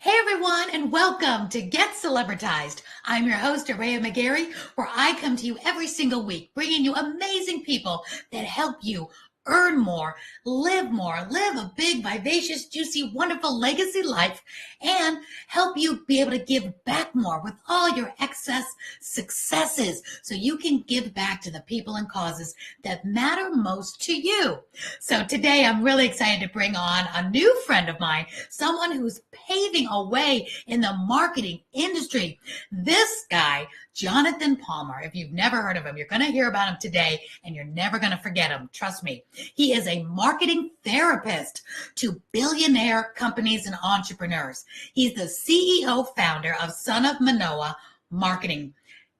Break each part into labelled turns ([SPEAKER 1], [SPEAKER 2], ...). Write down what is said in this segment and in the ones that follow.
[SPEAKER 1] Hey everyone, and welcome to Get Celebritized. I'm your host, Aurea McGarry, where I come to you every single week, bringing you amazing people that help you earn more, live a big, vivacious, juicy, wonderful legacy life, and help you be able to give back more with all your excess successes so you can give back to the people and causes that matter most to you. So today I'm really excited to bring on a new friend of mine, someone who's paving a way in the marketing industry. This guy, Jonathan Palmar, if you've never heard of him, you're going to hear about him today and you're never going to forget him. Trust me. He is a marketing therapist to billionaire companies and entrepreneurs. He's the CEO founder of Son of Manoah Marketing.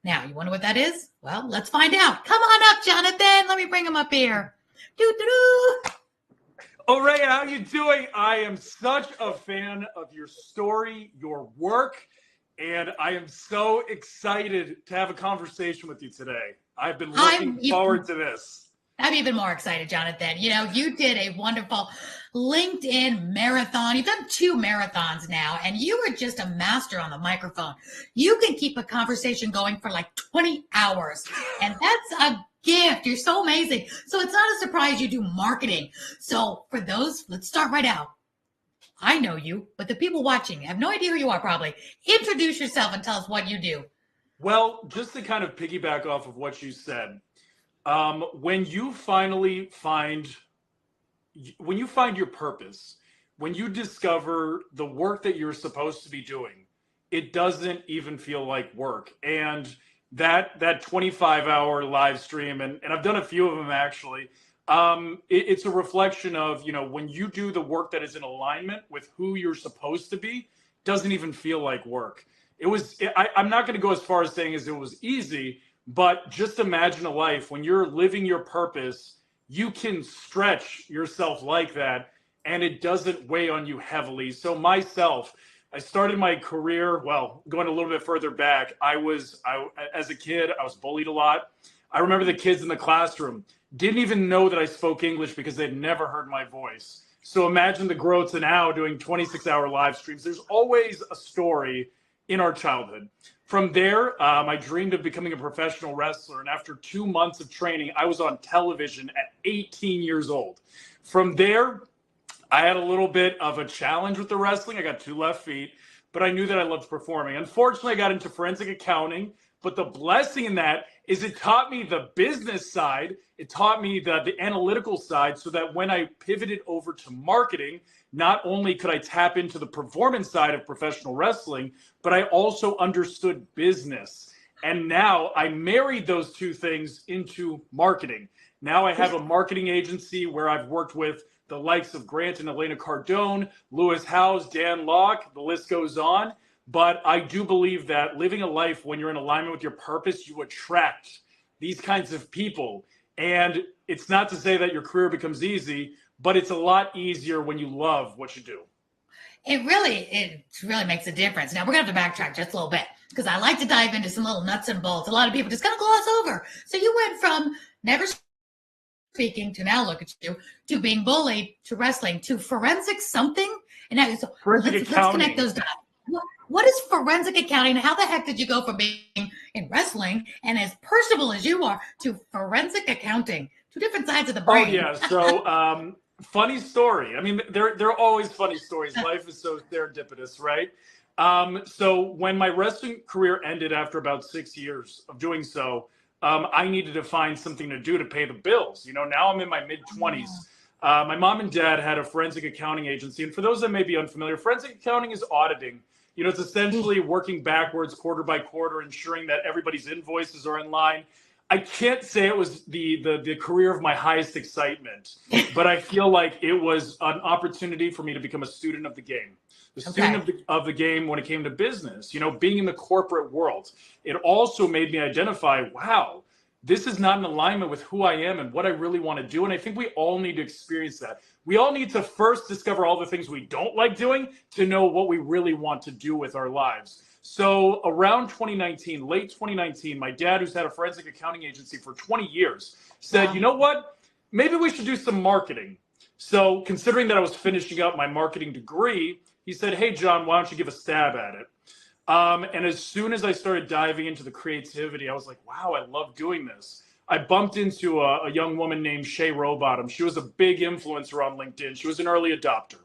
[SPEAKER 1] Now, you wonder what that is? Well, let's find out. Come on up, Jonathan. Let me bring him up here. Doo-doo-doo.
[SPEAKER 2] Aurea, how you doing? I am such a fan of your story, your work, and I am so excited to have a conversation with you today. I've been looking forward to this.
[SPEAKER 1] I'm even more excited, Jonathan. You know, you did a wonderful LinkedIn marathon. You've done 2 marathons now, and you are just a master on the microphone. You can keep a conversation going for like 20 hours, and that's a gift. You're so amazing. So it's not a surprise you do marketing. So for those, let's start right out. I know you, but the people watching have no idea who you are probably. Introduce yourself and tell us what you do.
[SPEAKER 2] Well, just to kind of piggyback off of what you said, when you find your purpose, when you discover the work that you're supposed to be doing, it doesn't even feel like work. And that 25-hour live stream, and I've done a few of them actually, it's a reflection of, you know, when you do the work that is in alignment with who you're supposed to be, doesn't even feel like work. I'm not going to go as far as saying as it was easy, but just imagine a life when you're living your purpose, you can stretch yourself like that and it doesn't weigh on you heavily. So myself, I started my career, well, going a little bit further back, as a kid, I was bullied a lot. I remember the kids in the classroom didn't even know that I spoke English because they'd never heard my voice. So imagine the growth to now doing 26-hour live streams. There's always a story in our childhood. From there, I dreamed of becoming a professional wrestler. And after 2 months of training, I was on television at 18 years old. From there, I had a little bit of a challenge with the wrestling. I got 2 left feet, but I knew that I loved performing. Unfortunately, I got into forensic accounting, but the blessing in that is it taught me the business side. It taught me the analytical side so that when I pivoted over to marketing, not only could I tap into the performance side of professional wrestling, but I also understood business. And now I married those 2 things into marketing. Now I have a marketing agency where I've worked with the likes of Grant and Elena Cardone, Lewis Howes, Dan Locke, the list goes on. But I do believe that living a life when you're in alignment with your purpose, you attract these kinds of people. And it's not to say that your career becomes easy, but it's a lot easier when you love what you do.
[SPEAKER 1] It really makes a difference. Now, we're going to have to backtrack just a little bit because I like to dive into some little nuts and bolts. A lot of people just kind of gloss over. So you went from never speaking to now look at you, to being bullied, to wrestling, to forensic something. And now, so let's connect those dots. What is forensic accounting? How the heck did you go from being in wrestling and as personable as you are to forensic accounting? 2 different sides of the brain.
[SPEAKER 2] Oh, yeah. So funny story. I mean, there are always funny stories. Life is so serendipitous, right? So when my wrestling career ended after about 6 years of doing so, I needed to find something to do to pay the bills. You know, now I'm in my mid-20s. My mom and dad had a forensic accounting agency. And for those that may be unfamiliar, forensic accounting is auditing. You know, it's essentially working backwards quarter by quarter, ensuring that everybody's invoices are in line. I can't say it was the career of my highest excitement, but I feel like it was an opportunity for me to become a student of the game. The student of the game when it came to business, you know, being in the corporate world. It also made me identify, wow, this is not in alignment with who I am and what I really want to do. And I think we all need to experience that. We all need to first discover all the things we don't like doing to know what we really want to do with our lives. So around 2019, late 2019, my dad, who's had a forensic accounting agency for 20 years, said, you know what, maybe we should do some marketing. So considering that I was finishing up my marketing degree, he said, hey, John, why don't you give a stab at it? And as soon as I started diving into the creativity, I was like, wow, I love doing this. I bumped into a young woman named Shay Rowbottom. She was a big influencer on LinkedIn. She was an early adopter.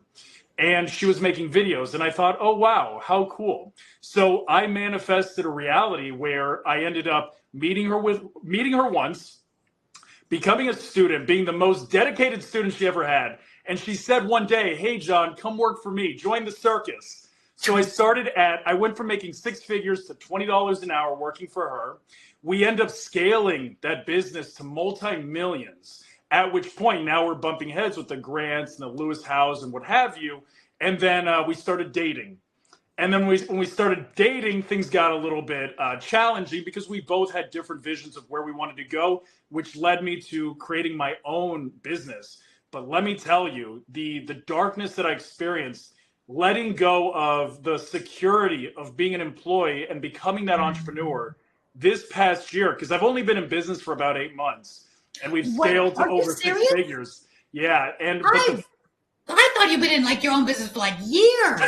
[SPEAKER 2] And she was making videos. And I thought, oh, wow, how cool. So I manifested a reality where I ended up meeting her once, becoming a student, being the most dedicated student she ever had. And she said one day, hey, John, come work for me. Join the circus. So I went from making six figures to $20 an hour working for her. We end up scaling that business to multi-millions, at which point now we're bumping heads with the Grants and the Lewis Howes and what have you. And then we started dating. And then when we started dating, things got a little bit challenging because we both had different visions of where we wanted to go, which led me to creating my own business. But let me tell you, the darkness that I experienced, letting go of the security of being an employee and becoming that entrepreneur this past year, because I've only been in business for about 8 months and we've scaled to over six figures. Yeah.
[SPEAKER 1] I thought you've been in like your own business for like years.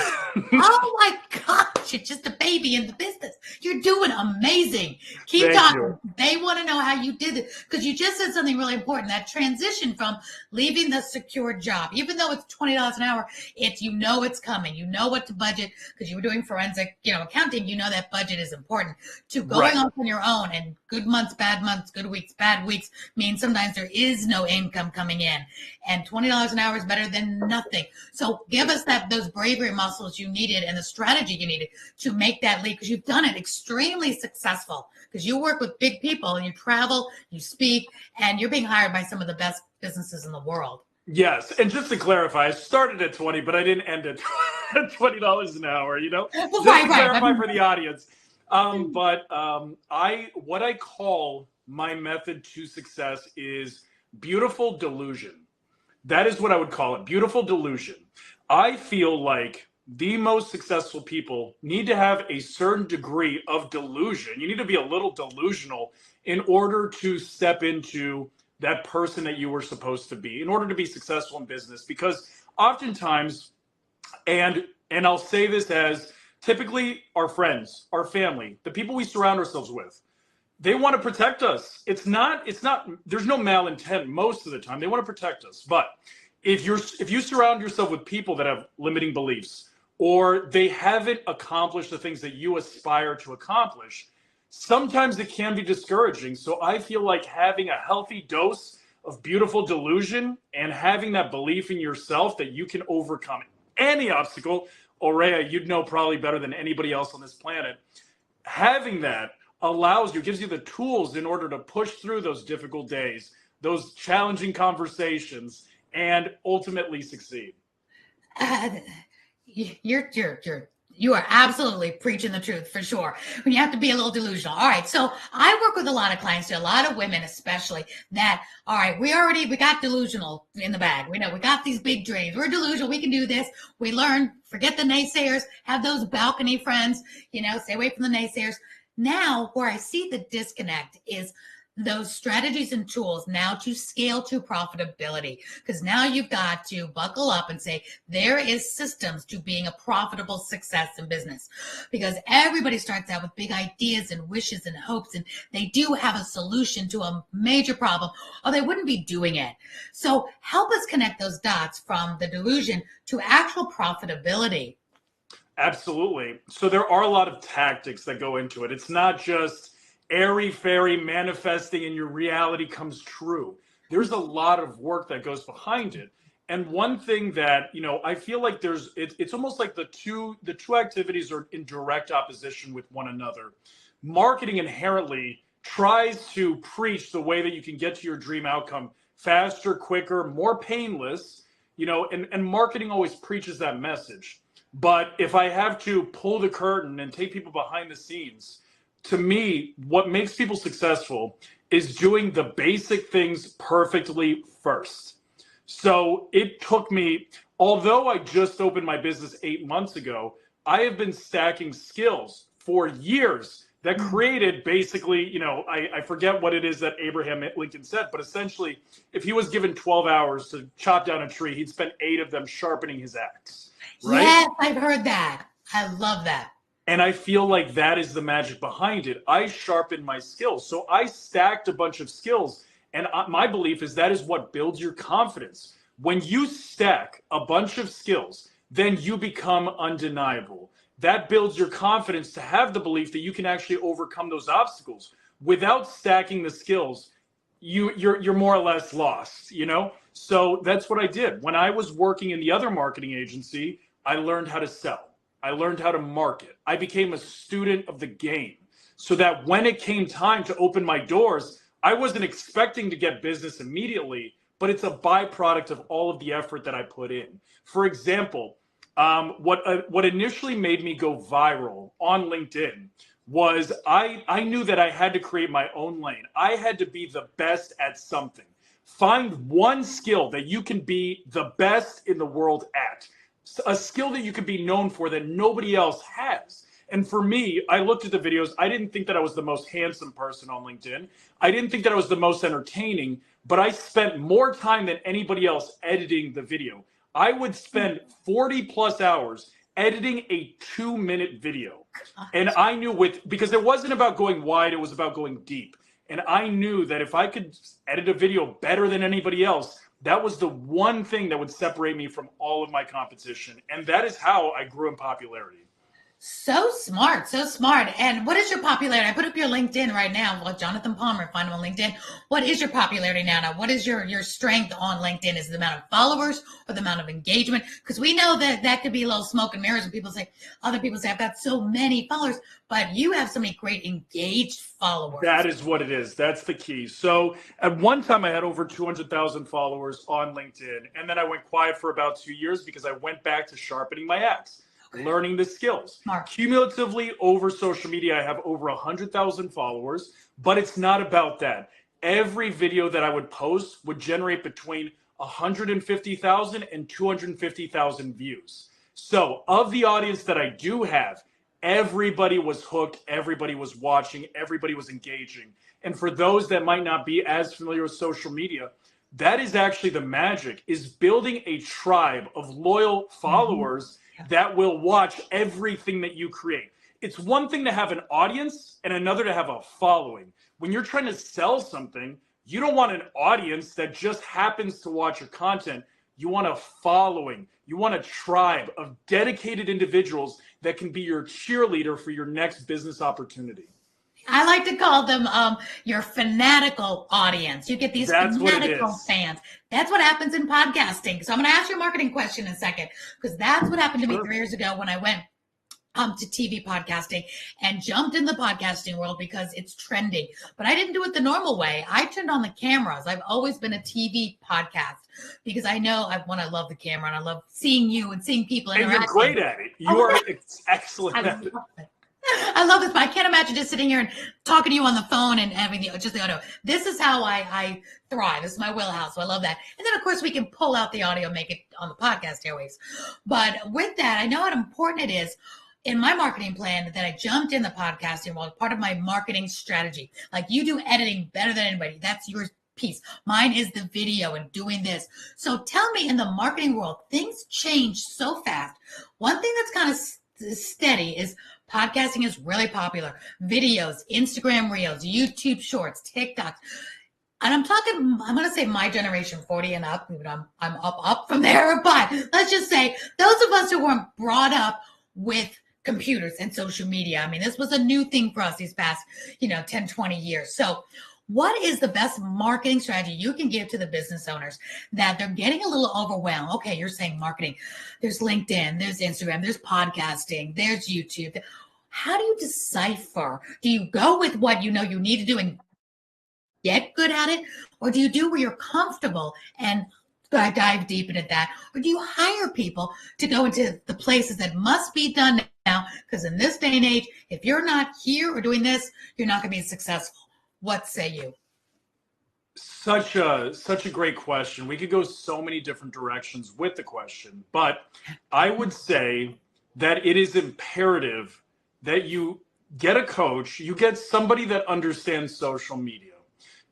[SPEAKER 1] Oh my gosh, you're just a baby in the business. You're doing amazing. Keep talking. They want to know how you did it because you just said something really important. That transition from leaving the secure job, even though it's $20 an hour, it's coming. You know what to budget because you were doing forensic, accounting. You know that budget is important to going off on your own and good months, good weeks, bad weeks means sometimes there is no income coming in, and $20 an hour is better than nothing. So give us those bravery muscles you needed and the strategy you needed to make that leap because you've done it extremely successful because you work with big people and you travel, you speak, and you're being hired by some of the best businesses in the world.
[SPEAKER 2] Yes. And just to clarify, I started at 20, but I didn't end at $20 an hour, Just to clarify for the audience. What I call my method to success is beautiful delusion. That is what I would call it. Beautiful delusion. I feel like the most successful people need to have a certain degree of delusion. You need to be a little delusional in order to step into that person that you were supposed to be, in order to be successful in business. Because oftentimes, and I'll say this as typically our friends, our family, the people we surround ourselves with, they want to protect us. There's no malintent most of the time. They want to protect us. But if you surround yourself with people that have limiting beliefs or they haven't accomplished the things that you aspire to accomplish, sometimes it can be discouraging. So I feel like having a healthy dose of beautiful delusion and having that belief in yourself that you can overcome any obstacle, Aurea, you'd know probably better than anybody else on this planet, having that gives you the tools in order to push through those difficult days, those challenging conversations, and ultimately succeed.
[SPEAKER 1] You are absolutely preaching the truth for sure. When you have to be a little delusional. All right. So I work with a lot of clients, a lot of women, especially that, all right, we got delusional in the bag. We know we got these big dreams. We're delusional. We can do this. We learn, forget the naysayers, have those balcony friends, stay away from the naysayers. Now, where I see the disconnect is those strategies and tools now to scale to profitability. Because now you've got to buckle up and say, there is systems to being a profitable success in business. Because everybody starts out with big ideas and wishes and hopes, and they do have a solution to a major problem, or they wouldn't be doing it. So help us connect those dots from the delusion to actual profitability.
[SPEAKER 2] Absolutely. So there are a lot of tactics that go into it. It's not just airy-fairy manifesting and your reality comes true. There's a lot of work that goes behind it. And one thing that, I feel like it's almost like the two activities are in direct opposition with one another. Marketing inherently tries to preach the way that you can get to your dream outcome faster, quicker, more painless, and marketing always preaches that message. But if I have to pull the curtain and take people behind the scenes, to me, what makes people successful is doing the basic things perfectly first. So it took me, although I just opened my business 8 months ago, I have been stacking skills for years that created basically, I forget what it is that Abraham Lincoln said, but essentially, if he was given 12 hours to chop down a tree, he'd spend 8 of them sharpening his axe. right?
[SPEAKER 1] Yes, I've heard that. I love that.
[SPEAKER 2] And I feel like that is the magic behind it. I sharpened my skills. So I stacked a bunch of skills. And my belief is that is what builds your confidence. When you stack a bunch of skills, then you become undeniable. That builds your confidence to have the belief that you can actually overcome those obstacles. Without stacking the skills, you're more or less lost, you know? So that's what I did. When I was working in the other marketing agency, I learned how to sell. I learned how to market. I became a student of the game so that when it came time to open my doors, I wasn't expecting to get business immediately, but it's a byproduct of all of the effort that I put in. For example, what initially made me go viral on LinkedIn was I knew that I had to create my own lane. I had to be the best at something. Find one skill that you can be the best in the world at, a skill that you could be known for that nobody else has. And for me, I looked at the videos. I didn't think that I was the most handsome person on LinkedIn. I didn't think that I was the most entertaining, but I spent more time than anybody else editing the video. I would spend 40 plus hours editing a 2-minute video. And I knew because it wasn't about going wide, it was about going deep. And I knew that if I could edit a video better than anybody else, that was the one thing that would separate me from all of my competition. And that is how I grew in popularity.
[SPEAKER 1] So smart, so smart. And what is your popularity? I put up your LinkedIn right now. Well, Jonathan Palmar, find him on LinkedIn. What is your popularity now? What is your strength on LinkedIn? Is it the amount of followers or the amount of engagement? Because we know that could be a little smoke and mirrors when other people say, I've got so many followers, but you have so many great engaged followers.
[SPEAKER 2] That is what it is. That's the key. So at one time I had over 200,000 followers on LinkedIn. And then I went quiet for about 2 years because I went back to sharpening my axe. Learning the skills.
[SPEAKER 1] Smart.
[SPEAKER 2] Cumulatively over social media, I have over 100,000 followers, but it's not about that. Every video that I would post would generate between 150,000 and 250,000 views. So of the audience that I do have, everybody was hooked, everybody was watching, everybody was engaging. And for those that might not be as familiar with social media, that is actually the magic, is building a tribe of loyal followers that will watch everything that you create. It's one thing to have an audience and another to have a following. When you're trying to sell something, you don't want an audience that just happens to watch your content. You want a following. You want a tribe of dedicated individuals that can be your cheerleader for your next business opportunity.
[SPEAKER 1] I like to call them your fanatical audience. You get these fanatical fans. That's what happens in podcasting. So I'm going to ask you a marketing question in a second, because that's what happened to me 3 years ago when I went to TV podcasting and jumped in the podcasting world because it's trending. But I didn't do it the normal way. I turned on the cameras. I've always been a TV podcast because I love the camera and I love seeing you and seeing people interact.
[SPEAKER 2] And you're great at it. You are excellent at it.
[SPEAKER 1] I love this, but I can't imagine just sitting here and talking to you on the phone and having just the audio. This is how I thrive. This is my wheelhouse. So I love that. And then, of course, we can pull out the audio, make it on the podcast airways. But with that, I know how important it is in my marketing plan that I jumped in the podcasting world, part of my marketing strategy. Like, you do editing better than anybody. That's your piece. Mine is the video and doing this. So tell me, in the marketing world, things change so fast. One thing that's kind of steady is podcasting is really popular. Videos, Instagram Reels, YouTube Shorts, TikToks. And I'm going to say my generation, 40 and up, even though I'm up from there. But let's just say those of us who weren't brought up with computers and social media. I mean, this was a new thing for us these past, 10, 20 years. So what is the best marketing strategy you can give to the business owners that they're getting a little overwhelmed? Okay, you're saying marketing. There's LinkedIn, there's Instagram, there's podcasting, there's YouTube. How do you decipher? Do you go with what you know you need to do and get good at it? Or do you do where you're comfortable and dive deep into that? Or do you hire people to go into the places that must be done now? Because in this day and age, if you're not here or doing this, you're not going to be successful. What say you?
[SPEAKER 2] Such a great question. We could go so many different directions with the question, but I would say that it is imperative that you get a coach, you get somebody that understands social media.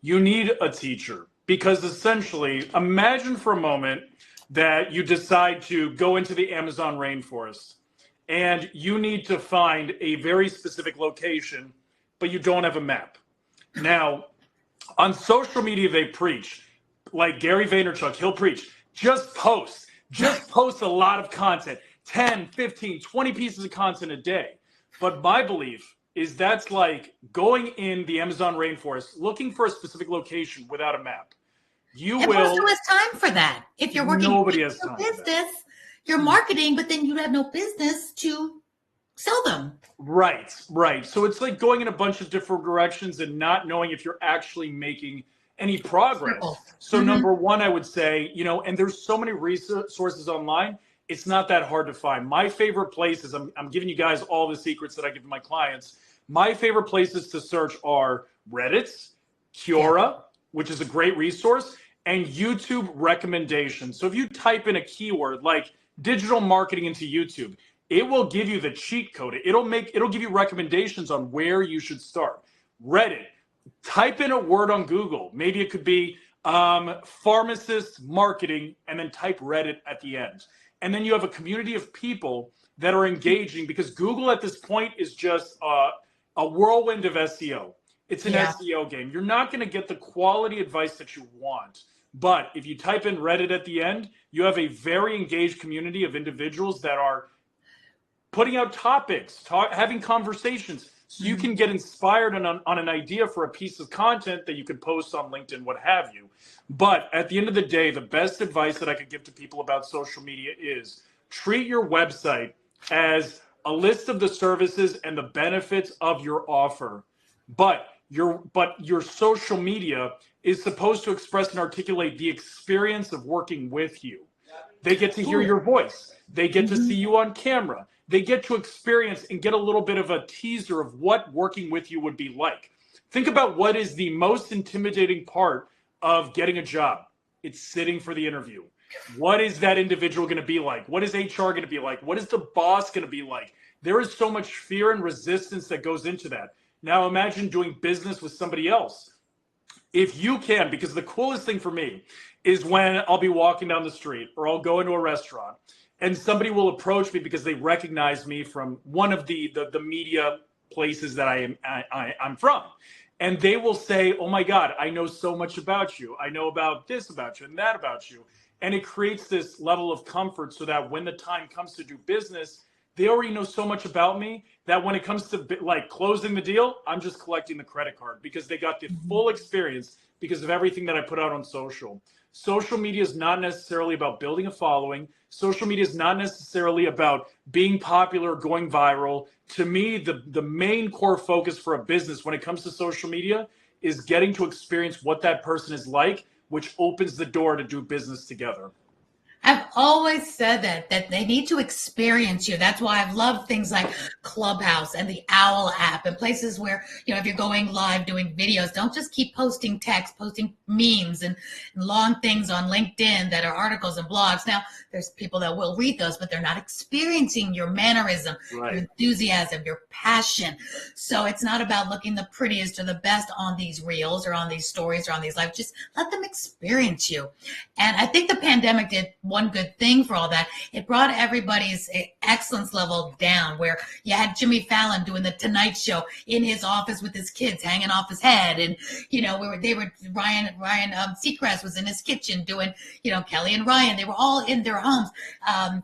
[SPEAKER 2] You need a teacher, because essentially, imagine for a moment, that you decide to go into the Amazon rainforest and you need to find a very specific location, but you don't have a map. Now, on social media, they preach, like Gary Vaynerchuk, he'll preach, just post a lot of content, 10, 15, 20 pieces of content a day. But my belief is that's like going in the Amazon rainforest, looking for a specific location without a map. You
[SPEAKER 1] and
[SPEAKER 2] will.
[SPEAKER 1] Who has time for that? If you're working
[SPEAKER 2] Nobody has time
[SPEAKER 1] business, for that. You're marketing, but then you have no business to sell them.
[SPEAKER 2] Right. So it's like going in a bunch of different directions and not knowing if you're actually making any progress. So number one, I would say, and there's so many resources online, it's not that hard to find. My favorite places, I'm giving you guys all the secrets that I give to my clients. My favorite places to search are Reddit, Quora, which is a great resource, and YouTube recommendations. So if you type in a keyword like digital marketing into YouTube, it will give you the cheat code. It'll give you recommendations on where you should start. Reddit, type in a word on Google. Maybe it could be pharmacist marketing, and then type Reddit at the end. And then you have a community of people that are engaging, because Google at this point is just a whirlwind of SEO. It's an SEO game. You're not going to get the quality advice that you want. But if you type in Reddit at the end, you have a very engaged community of individuals that are putting out topics, having conversations, so you can get inspired on an idea for a piece of content that you could post on LinkedIn, what have you. But at the end of the day, the best advice that I could give to people about social media is treat your website as a list of the services and the benefits of your offer. But your social media is supposed to express and articulate the experience of working with you. They get to hear your voice. They get to see you on camera. They get to experience and get a little bit of a teaser of what working with you would be like. Think about what is the most intimidating part of getting a job. It's sitting for the interview. What is that individual going to be like? What is HR going to be like? What is the boss going to be like? There is so much fear and resistance that goes into that. Now imagine doing business with somebody else. If you can, because the coolest thing for me is when I'll be walking down the street or I'll go into a restaurant and somebody will approach me because they recognize me from one of the media places that I'm from. And they will say, oh my God, I know so much about you. I know about this about you and that about you. And it creates this level of comfort so that when the time comes to do business, they already know so much about me that when it comes to like closing the deal, I'm just collecting the credit card because they got the full experience because of everything that I put out on social. Social media is not necessarily about building a following. Social media is not necessarily about being popular, going viral. To me, the main core focus for a business when it comes to social media is getting to experience what that person is like, which opens the door to do business together.
[SPEAKER 1] I've always said that they need to experience you. That's why I've loved things like Clubhouse and the Owl app and places where, if you're going live doing videos, don't just keep posting text, posting memes and long things on LinkedIn that are articles and blogs. Now, there's people that will read those, but they're not experiencing your mannerism, your enthusiasm, your passion. So it's not about looking the prettiest or the best on these reels or on these stories or on these lives. Just let them experience you. And I think the pandemic did one good thing for all that. It brought everybody's excellence level down, where you had Jimmy Fallon doing the Tonight Show in his office with his kids hanging off his head. And, Ryan Seacrest was in his kitchen doing, Kelly and Ryan, they were all in their homes.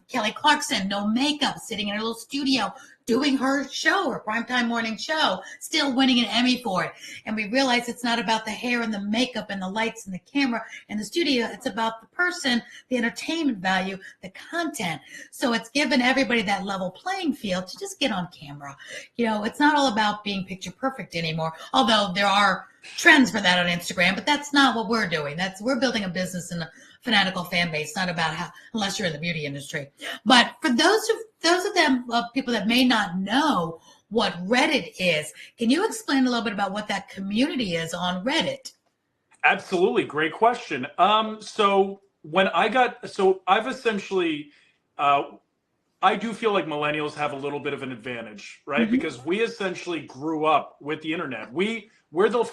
[SPEAKER 1] Kelly Clarkson, no makeup, sitting in her little studio, doing her show, her primetime morning show, still winning an Emmy for it. And we realized it's not about the hair and the makeup and the lights and the camera and the studio. It's about the person, the entertainment value, the content. So it's given everybody that level playing field to just get on camera. It's not all about being picture perfect anymore, although there are trends for that on Instagram, but that's not what we're doing. We're building a business and a fanatical fan base, not about how, unless you're in the beauty industry. But for those of them people that may not know what Reddit is, can you explain a little bit about what that community is on Reddit?
[SPEAKER 2] Absolutely. Great question. So I've essentially, I do feel like millennials have a little bit of an advantage, right? Mm-hmm. Because we essentially grew up with the internet. We're the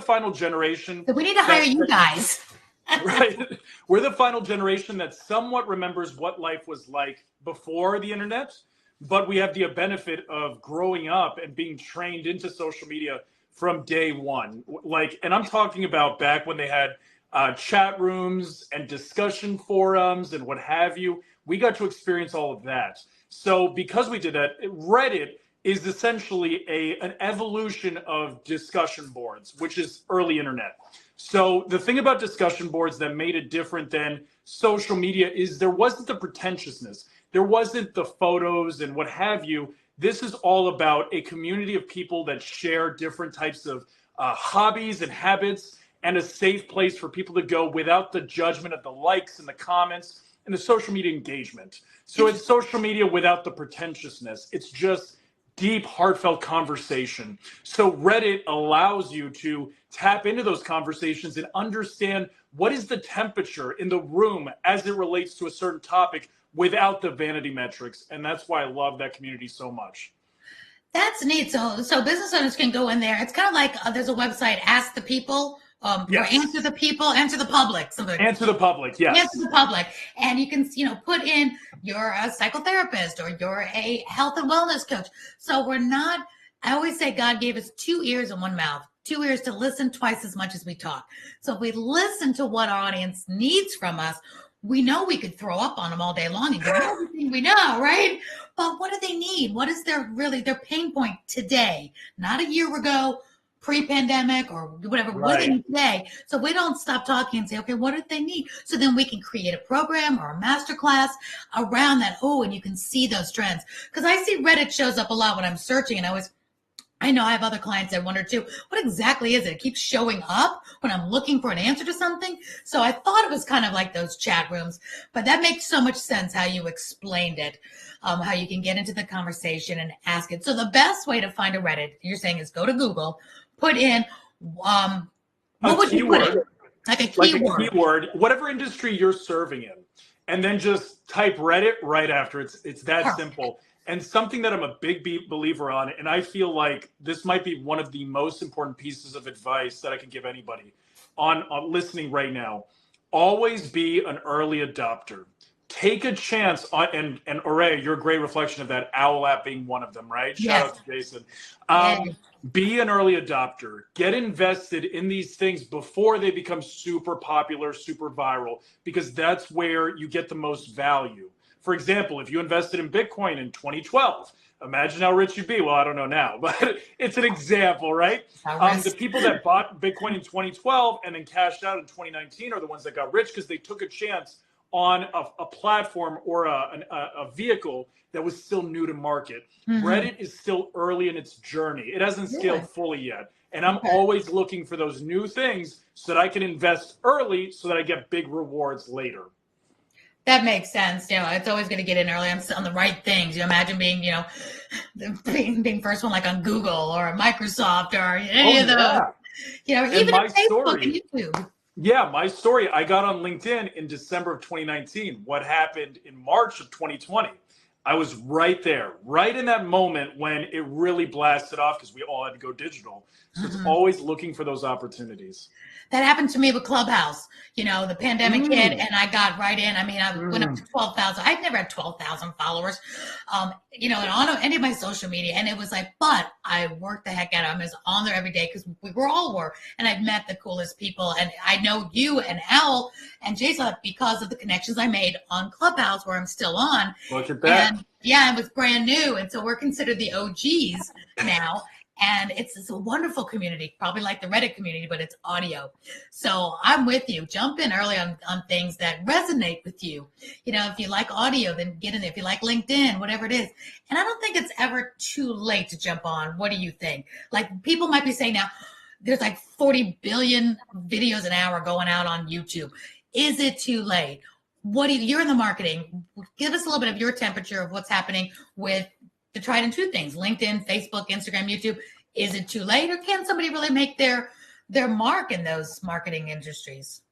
[SPEAKER 2] final generation.
[SPEAKER 1] So we need to hire you guys.
[SPEAKER 2] Right. We're the final generation that somewhat remembers what life was like before the internet, but we have the benefit of growing up and being trained into social media from day one. Like, and I'm talking about back when they had chat rooms and discussion forums and what have you. We got to experience all of that. So because we did that, Reddit is essentially an evolution of discussion boards, which is early internet. So the thing about discussion boards that made it different than social media is there wasn't the pretentiousness. There wasn't the photos and what have you. This is all about a community of people that share different types of hobbies and habits, and a safe place for people to go without the judgment of the likes and the comments and the social media engagement. So it's social media without the pretentiousness. It's just deep, heartfelt conversation. So Reddit allows you to tap into those conversations and understand what is the temperature in the room as it relates to a certain topic without the vanity metrics. And that's why I love that community so much.
[SPEAKER 1] That's neat. So business owners can go in there. It's kind of like there's a website, Ask the People.
[SPEAKER 2] Yes.
[SPEAKER 1] Or answer the people, answer the public. Something.
[SPEAKER 2] Answer the public, yes.
[SPEAKER 1] Answer the public. And you can, put in you're a psychotherapist or you're a health and wellness coach. So I always say God gave us 2 ears and 1 mouth, 2 ears to listen twice as much as we talk. So if we listen to what our audience needs from us, we know we could throw up on them all day long and give everything we know, right? But what do they need? What is their pain point today? Not a year ago, pre-pandemic or whatever,
[SPEAKER 2] right.
[SPEAKER 1] What they need today. So we don't stop talking and say, okay, what do they need? So then we can create a program or a masterclass around that. Oh, and you can see those trends. Because I see Reddit shows up a lot when I'm searching, and I know I have other clients that wonder too, what exactly is it? It keeps showing up when I'm looking for an answer to something. So I thought it was kind of like those chat rooms, but that makes so much sense how you explained it, how you can get into the conversation and ask it. So the best way to find a Reddit, you're saying, is go to Google, put in, what would you put in? Like a keyword.
[SPEAKER 2] Like a keyword, whatever industry you're serving in, and then just type Reddit right after. It's that Perfect. Simple. And something that I'm a big believer on, and I feel like this might be one of the most important pieces of advice that I can give anybody on listening right now. Always be an early adopter. Take a chance on, and Aurea, you're a great reflection of that. Owl app being one of them, right?
[SPEAKER 1] Yes.
[SPEAKER 2] Shout out to Jason. Be an early adopter. Get invested in these things before they become super popular, super viral, because that's where you get the most value. For example, if you invested in Bitcoin in 2012, imagine how rich you'd be. Well, I don't know now, but it's an example, right? The people that bought Bitcoin in 2012 and then cashed out in 2019 are the ones that got rich because they took a chance on a platform or a vehicle that was still new to market. Mm-hmm. Reddit is still early in its journey. It hasn't scaled fully yet. And I'm always looking for those new things so that I can invest early so that I get big rewards later.
[SPEAKER 1] That makes sense. It's always going to get in early on the right things. Imagine being, being first one like on Google or Microsoft or any of those. Even on Facebook and YouTube.
[SPEAKER 2] Yeah, my story, I got on LinkedIn in December of 2019. What happened in March of 2020? I was right there, right in that moment when it really blasted off because we all had to go digital. So it's always looking for those opportunities.
[SPEAKER 1] That happened to me with Clubhouse. The pandemic hit and I got right in. I mean, I went up to 12,000. I'd never had 12,000 followers, and on any of my social media. And it was like, but I worked the heck out of it. I was on there every day because we all were. And I've met the coolest people. And I know you and Al and Jason because of the connections I made on Clubhouse where I'm still on.
[SPEAKER 2] Look at that.
[SPEAKER 1] And it was brand new. And so we're considered the OGs now. And it's a wonderful community, probably like the Reddit community, but it's audio. So I'm with you. Jump in early on things that resonate with you. If you like audio, then get in there. If you like LinkedIn, whatever it is. And I don't think it's ever too late to jump on. What do you think? Like people might be saying now, there's like 40 billion videos an hour going out on YouTube. Is it too late? You're in the marketing. Give us a little bit of your temperature of what's happening with the tried and true things, LinkedIn, Facebook, Instagram, YouTube. Is it too late, or can somebody really make their mark in those marketing industries?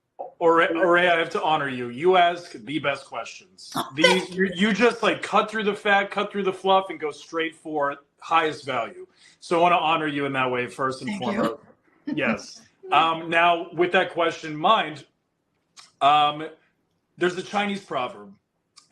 [SPEAKER 2] Aurea, I have to honor you. You ask the best questions. You just like cut through the fat, cut through the fluff, and go straight for highest value. So I want to honor you in that way, first and foremost. Yes. Now, with that question in mind, There's a Chinese proverb,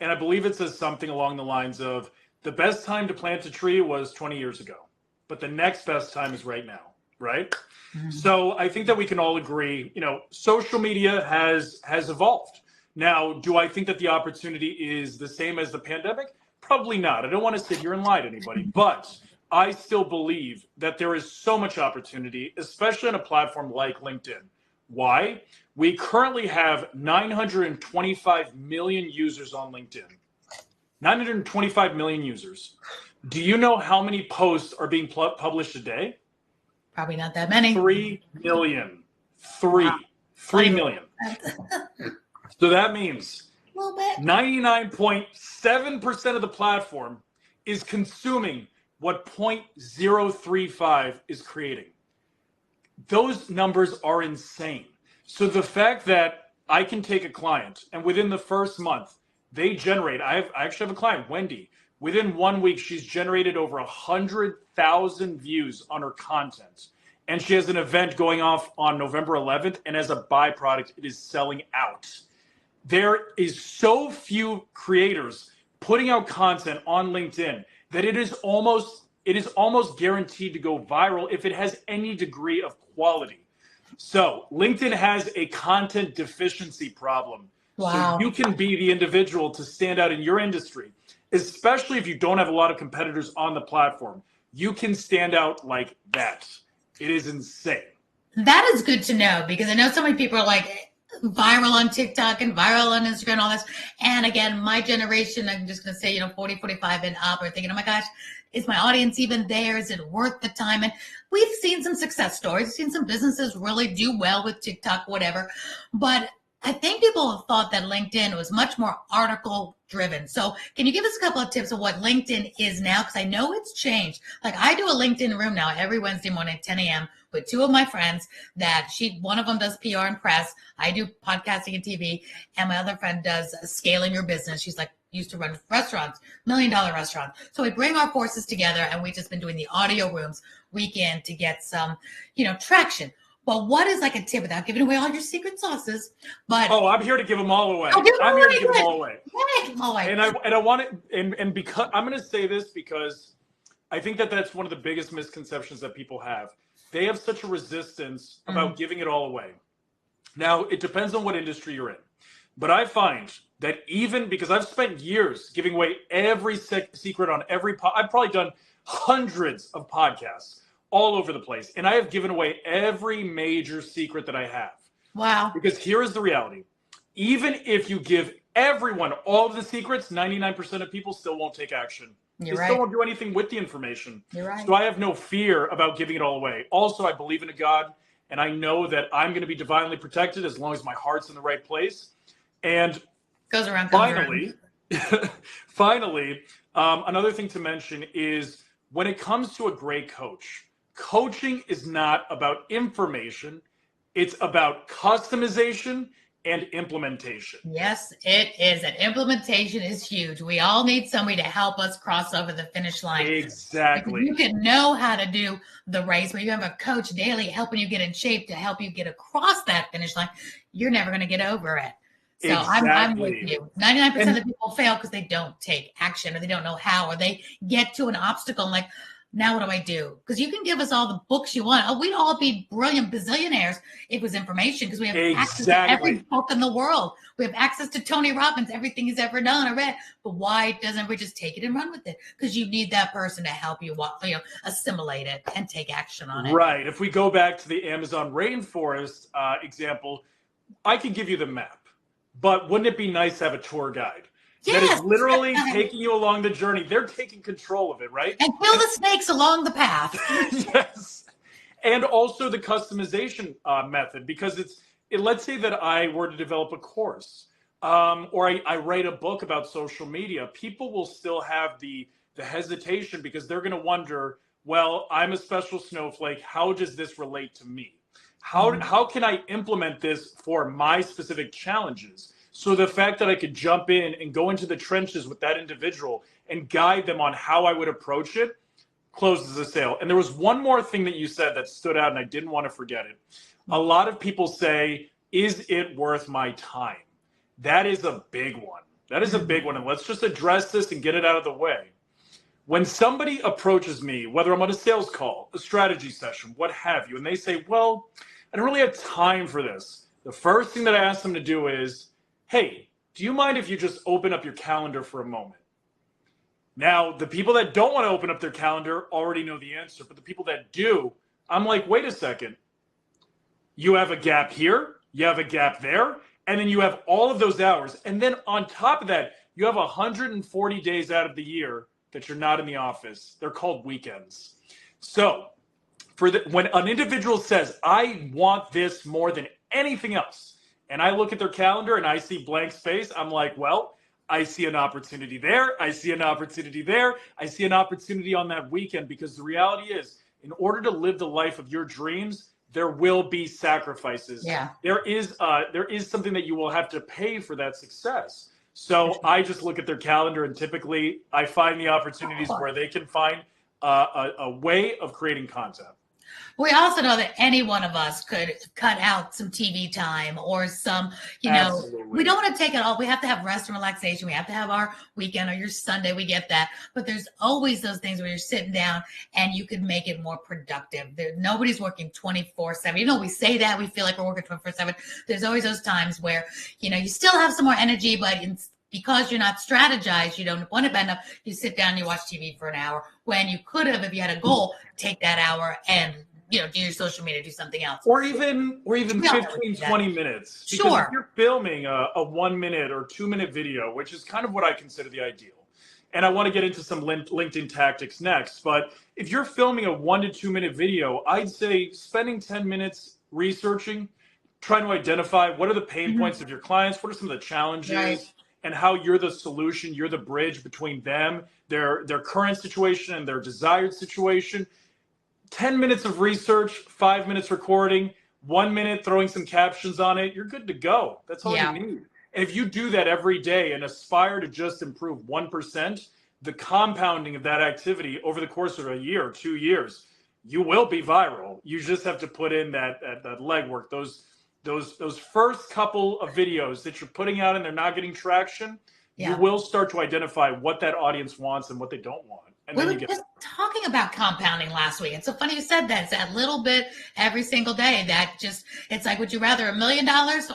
[SPEAKER 2] and I believe it says something along the lines of the best time to plant a tree was 20 years ago, but the next best time is right now, right? Mm-hmm. So I think that we can all agree, social media has evolved. Now, do I think that the opportunity is the same as the pandemic? Probably not. I don't want to sit here and lie to anybody, but I still believe that there is so much opportunity, especially on a platform like LinkedIn. Why? We currently have 925 million users on LinkedIn. 925 million users. Do you know how many posts are being published a day?
[SPEAKER 1] Probably not that many.
[SPEAKER 2] 3 million. 3 million. So that means 99.7% of the platform is consuming what 0.035 is creating. Those numbers are insane. So the fact that I can take a client and within the first month, they generate, I actually have a client, Wendy. Within 1 week, she's generated over 100,000 views on her content. And she has an event going off on November 11th. And as a byproduct, it is selling out. There is so few creators putting out content on LinkedIn that it is almost guaranteed to go viral if it has any degree of quality. So LinkedIn has a content deficiency problem.
[SPEAKER 1] Wow.
[SPEAKER 2] So you can be the individual to stand out in your industry, especially if you don't have a lot of competitors on the platform. You can stand out like that. It is insane.
[SPEAKER 1] That is good to know, because I know so many people are like viral on TikTok and viral on Instagram and all this. And again, my generation, I'm just going to say, 40, 45 and up, are thinking, oh my gosh, is my audience even there? Is it worth the time? And we've seen some success stories. We've seen some businesses really do well with TikTok, whatever. But I think people have thought that LinkedIn was much more article driven. So can you give us a couple of tips of what LinkedIn is now? Because I know it's changed. Like, I do a LinkedIn room now every Wednesday morning at 10 a.m. with two of my friends one of them does PR and press. I do podcasting and TV. And my other friend does scaling your business. She's used to run restaurants, $1 million restaurants. So we bring our forces together, and we've just been doing the audio rooms weekend to get some, traction. But what is like a tip, without giving away all your secret sauces? But
[SPEAKER 2] I'm here to give them all away.
[SPEAKER 1] I'm
[SPEAKER 2] here to give them all away.
[SPEAKER 1] Give them all away.
[SPEAKER 2] And I want it, and because I'm going to say this because I think that that's one of the biggest misconceptions that people have. They have such a resistance about giving it all away. Now, it depends on what industry you're in. But I find that even because I've spent years giving away every secret on every I've probably done hundreds of podcasts all over the place. And I have given away every major secret that I have.
[SPEAKER 1] Wow.
[SPEAKER 2] Because here is the reality. Even if you give everyone all of the secrets, 99% of people still won't take action. They still won't do anything with the information.
[SPEAKER 1] You're right.
[SPEAKER 2] So I have no fear about giving it all away. Also, I believe in a God, and I know that I'm going to be divinely protected as long as my heart's in the right place. And finally, another thing to mention is when it comes to a great coach, coaching is not about information. It's about customization and implementation.
[SPEAKER 1] Yes, it is. And implementation is huge. We all need somebody to help us cross over the finish line.
[SPEAKER 2] Exactly.
[SPEAKER 1] You can know how to do the race, but you have a coach daily helping you get in shape to help you get across that finish line. You're never going to get over it. So exactly. I'm with you. 99% of the people fail because they don't take action, or they don't know how, or they get to an obstacle and now what do I do? Because you can give us all the books you want. We'd all be brilliant bazillionaires if it was information, because we have access to every book in the world. We have access to Tony Robbins, everything he's ever done or read. But why doesn't we just take it and run with it? Because you need that person to help you, assimilate it and take action on it.
[SPEAKER 2] Right. If we go back to the Amazon rainforest example, I could give you the map, but wouldn't it be nice to have a tour guide? Yes. That is literally taking you along the journey. They're taking control of it, right?
[SPEAKER 1] And kill the snakes along the path.
[SPEAKER 2] Yes. And also the customization method, because let's say that I were to develop a course or I write a book about social media. People will still have the hesitation because they're going to wonder, well, I'm a special snowflake. How does this relate to me? How can I implement this for my specific challenges? So the fact that I could jump in and go into the trenches with that individual and guide them on how I would approach it closes the sale. And there was one more thing that you said that stood out, and I didn't want to forget it. A lot of people say, is it worth my time? That is a big one. That is a big one. And let's just address this and get it out of the way. When somebody approaches me, whether I'm on a sales call, a strategy session, what have you, and they say, well, I don't really have time for this. The first thing that I ask them to do is, hey, do you mind if you just open up your calendar for a moment? Now, the people that don't want to open up their calendar already know the answer, but the people that do, I'm like, wait a second. You have a gap here, you have a gap there, and then you have all of those hours. And then on top of that, you have 140 days out of the year that you're not in the office. They're called weekends. So when an individual says, I want this more than anything else, and I look at their calendar and I see blank space, I'm like, well, I see an opportunity there. I see an opportunity there. I see an opportunity on that weekend, because the reality is, in order to live the life of your dreams, there will be sacrifices.
[SPEAKER 1] Yeah.
[SPEAKER 2] There is something that you will have to pay for that success. So I just look at their calendar, and typically I find the opportunities where they can find a way of creating content.
[SPEAKER 1] We also know that any one of us could cut out some TV time or some,
[SPEAKER 2] Absolutely.
[SPEAKER 1] We don't want to take it all. We have to have rest and relaxation. We have to have our weekend or your Sunday. We get that. But there's always those things where you're sitting down and you can make it more productive. Nobody's working 24/7. Even though we say that, we feel like we're working 24/7. There's always those times where, you still have some more energy, but because you're not strategized, you don't want to bend up, you sit down and you watch TV for an hour, when you could have, if you had a goal, take that hour and do your social media, do something else.
[SPEAKER 2] Or even 15, 20 minutes. Because
[SPEAKER 1] Sure.
[SPEAKER 2] if you're filming a 1 minute or 2 minute video, which is kind of what I consider the ideal, and I want to get into some LinkedIn tactics next, but if you're filming a 1 to 2 minute video, I'd say spending 10 minutes researching, trying to identify what are the pain points of your clients, what are some of the challenges,
[SPEAKER 1] Right.
[SPEAKER 2] and how you're the solution, you're the bridge between them, their current situation and their desired situation. 10 minutes of research, 5 minutes recording, 1 minute throwing some captions on it, you're good to go. That's all you need. And if you do that every day and aspire to just improve 1%, the compounding of that activity over the course of a year or 2 years, you will be viral. You just have to put in that legwork, those first couple of videos that you're putting out and they're not getting traction. You will start to identify what that audience wants and what they don't want. And
[SPEAKER 1] we
[SPEAKER 2] then
[SPEAKER 1] were
[SPEAKER 2] you
[SPEAKER 1] just talking about compounding last week. It's so funny you said that. It's that little bit every single day that it's like, would you rather $1 million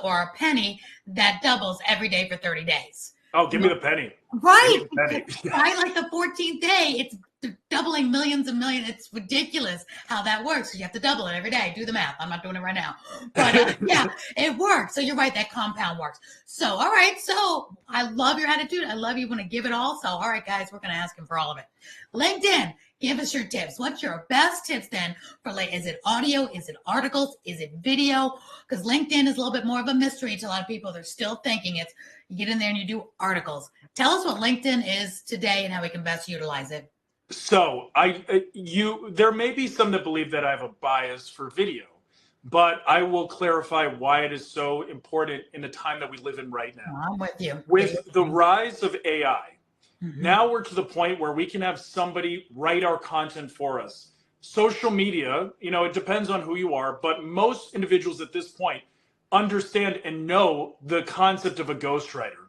[SPEAKER 1] or a penny that doubles every day for 30 days?
[SPEAKER 2] Oh, give me the penny.
[SPEAKER 1] Right.
[SPEAKER 2] Give me the penny.
[SPEAKER 1] Right. Like the 14th day, it's doubling millions and millions. It's ridiculous how that works. You have to double it every day. Do the math. I'm not doing it right now. But yeah, it works. So you're right. That compound works. So, all right. So I love your attitude. I love you want to give it all. So, all right, guys, we're going to ask him for all of it. LinkedIn, give us your tips. What's your best tips then for is it audio? Is it articles? Is it video? Because LinkedIn is a little bit more of a mystery to a lot of people. They're still thinking you get in there and you do articles. Tell us what LinkedIn is today and how we can best utilize it.
[SPEAKER 2] So there may be some that believe that I have a bias for video, but I will clarify why it is so important in the time that we live in right now.
[SPEAKER 1] I'm with you.
[SPEAKER 2] With the rise of AI, now we're to the point where we can have somebody write our content for us. Social media, it depends on who you are, but most individuals at this point understand and know the concept of a ghostwriter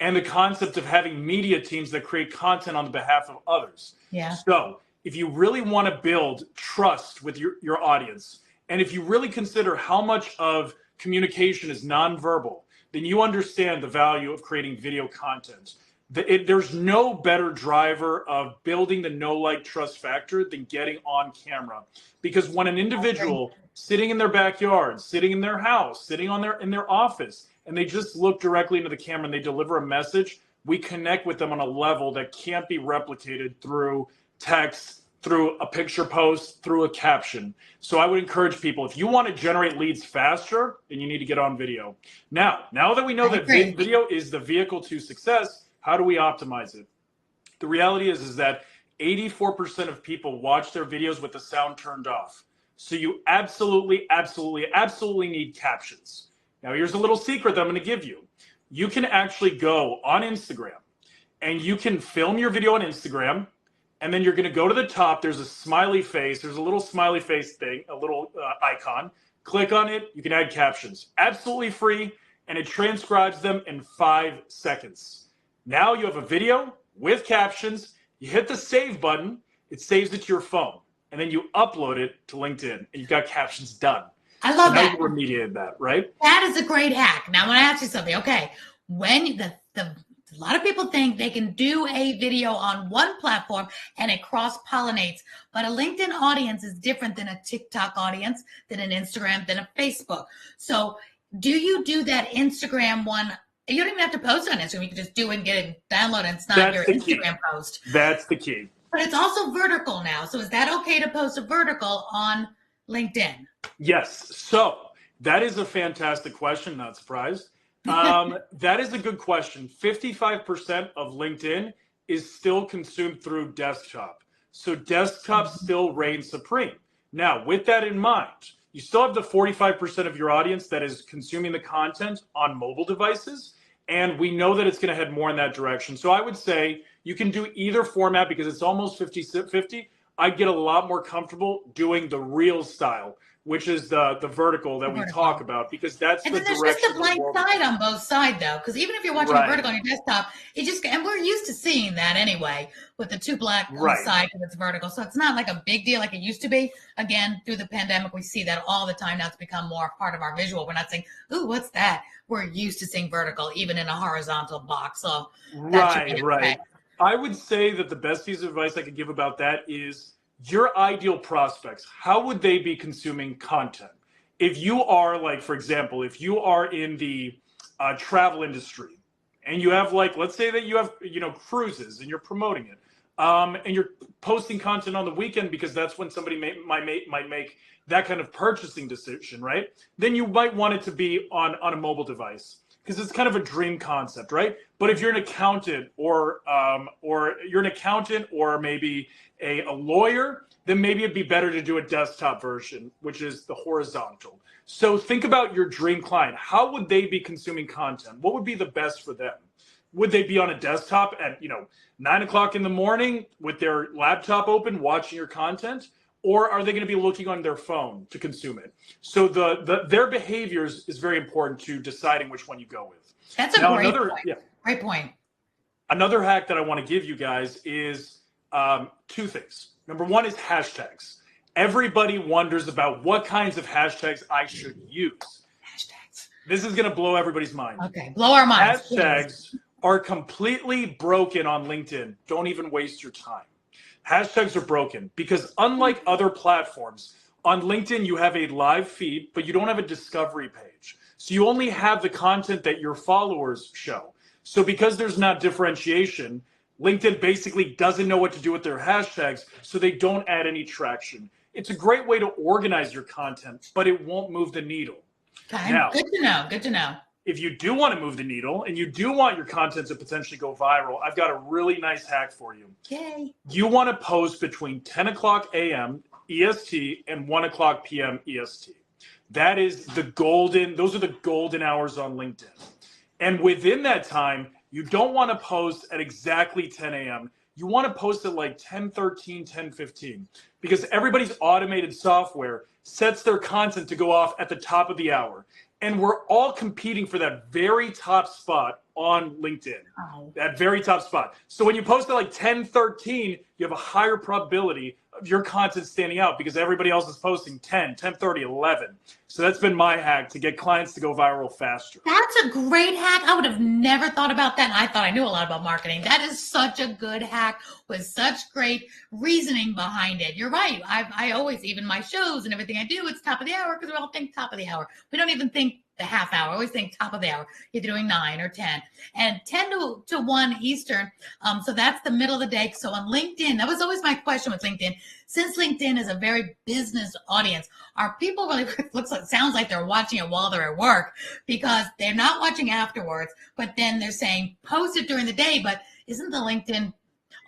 [SPEAKER 2] and the concept of having media teams that create content on behalf of others.
[SPEAKER 1] Yeah.
[SPEAKER 2] So if you really want to build trust with your audience, and if you really consider how much of communication is nonverbal, then you understand the value of creating video content. There's no better driver of building the know, like, trust factor than getting on camera. Because when an individual sitting in their backyard, sitting in their house, sitting in their office, and they just look directly into the camera and they deliver a message, we connect with them on a level that can't be replicated through text, through a picture post, through a caption. So I would encourage people, if you want to generate leads faster, then you need to get on video. Now that we know that video is the vehicle to success, how do we optimize it? The reality is that 84% of people watch their videos with the sound turned off. So you absolutely need captions. Now, here's a little secret that I'm going to give you. You can actually go on Instagram and you can film your video on Instagram, and then you're going to go to the top. There's a smiley face. There's a little smiley face thing, a little icon. Click on it. You can add captions. Absolutely free, and it transcribes them in 5 seconds. Now you have a video with captions. You hit the save button. It saves it to your phone, and then you upload it to LinkedIn, and you've got captions done.
[SPEAKER 1] I love that.
[SPEAKER 2] Now you remediated that, right?
[SPEAKER 1] That is a great hack. Now, I want to ask you something. Okay, when a lot of people think they can do a video on one platform and it cross-pollinates, but a LinkedIn audience is different than a TikTok audience, than an Instagram, than a Facebook. So do you do that Instagram one? You don't even have to post on Instagram. You can just do it and get it downloaded. It's not your Instagram post.
[SPEAKER 2] That's the key.
[SPEAKER 1] But it's also vertical now. So is that okay to post a vertical on LinkedIn?
[SPEAKER 2] Yes. So that is a fantastic question. Not surprised. That is a good question. 55% of LinkedIn is still consumed through desktop. So desktop still reigns supreme. Now, with that in mind, you still have the 45% of your audience that is consuming the content on mobile devices. And we know that it's going to head more in that direction. So I would say you can do either format because it's almost 50-50. I'd get a lot more comfortable doing the real style, which is the vertical that we talk about, because that's the direction. And then there's just
[SPEAKER 1] a blank side on both sides, though, because even if you're watching a vertical on your desktop, and we're used to seeing that anyway, with the 2 black on the side because it's vertical. So it's not like a big deal like it used to be. Again, through the pandemic, we see that all the time. Now it's become more part of our visual. We're not saying, ooh, what's that? We're used to seeing vertical, even in a horizontal box. So
[SPEAKER 2] right. I would say that the best piece of advice I could give about that is your ideal prospects. How would they be consuming content? If you are, like, for example, if you are in the travel industry and you have, like, let's say that you have, cruises and you're promoting it, and you're posting content on the weekend because that's when somebody might make that kind of purchasing decision, right? Then you might want it to be on a mobile device, because it's kind of a dream concept, right? But if you're an accountant or maybe a lawyer, then maybe it'd be better to do a desktop version, which is the horizontal. So think about your dream client. How would they be consuming content? What would be the best for them? Would they be on a desktop at 9 o'clock in the morning with their laptop open watching your content? Or are they going to be looking on their phone to consume it? So their behaviors is very important to deciding which one you go with.
[SPEAKER 1] That's a great point. Yeah. Great point.
[SPEAKER 2] Another hack that I want to give you guys is 2 things. Number 1 is hashtags. Everybody wonders about what kinds of hashtags I should use.
[SPEAKER 1] Hashtags.
[SPEAKER 2] This is going to blow everybody's mind.
[SPEAKER 1] Okay, blow our minds.
[SPEAKER 2] Hashtags are completely broken on LinkedIn. Don't even waste your time. Hashtags are broken because unlike other platforms, on LinkedIn, you have a live feed, but you don't have a discovery page. So you only have the content that your followers show. So because there's not differentiation, LinkedIn basically doesn't know what to do with their hashtags, so they don't add any traction. It's a great way to organize your content, but it won't move the needle.
[SPEAKER 1] Okay. Now, good to know. Good to know.
[SPEAKER 2] If you do want to move the needle and you do want your content to potentially go viral, I've got a really nice hack for you.
[SPEAKER 1] Yay.
[SPEAKER 2] You want to post between 10 o'clock a.m. EST and 1 o'clock p.m. EST. That is those are the golden hours on LinkedIn. And within that time, you don't want to post at exactly 10 a.m. You want to post at like 10:13, 10:15, because everybody's automated software sets their content to go off at the top of the hour. And we're all competing for that very top spot on LinkedIn, that very top spot. So when you post at like 10:13, you have a higher probability of your content standing out because everybody else is posting 10, 10:30, 11. So that's been my hack to get clients to go viral faster.
[SPEAKER 1] That's a great hack. I would have never thought about that. And I thought I knew a lot about marketing. That is such a good hack with such great reasoning behind it. You're right. I always, even my shows and everything I do, it's top of the hour because we all think top of the hour. We don't even think the half hour. I always think top of the hour. You're doing 9 or 10 and 10 to 1 Eastern. So that's the middle of the day. So on LinkedIn, that was always my question with LinkedIn. Since LinkedIn is a very business audience, are people really, sounds like they're watching it while they're at work because they're not watching afterwards, but then they're saying post it during the day. But isn't the LinkedIn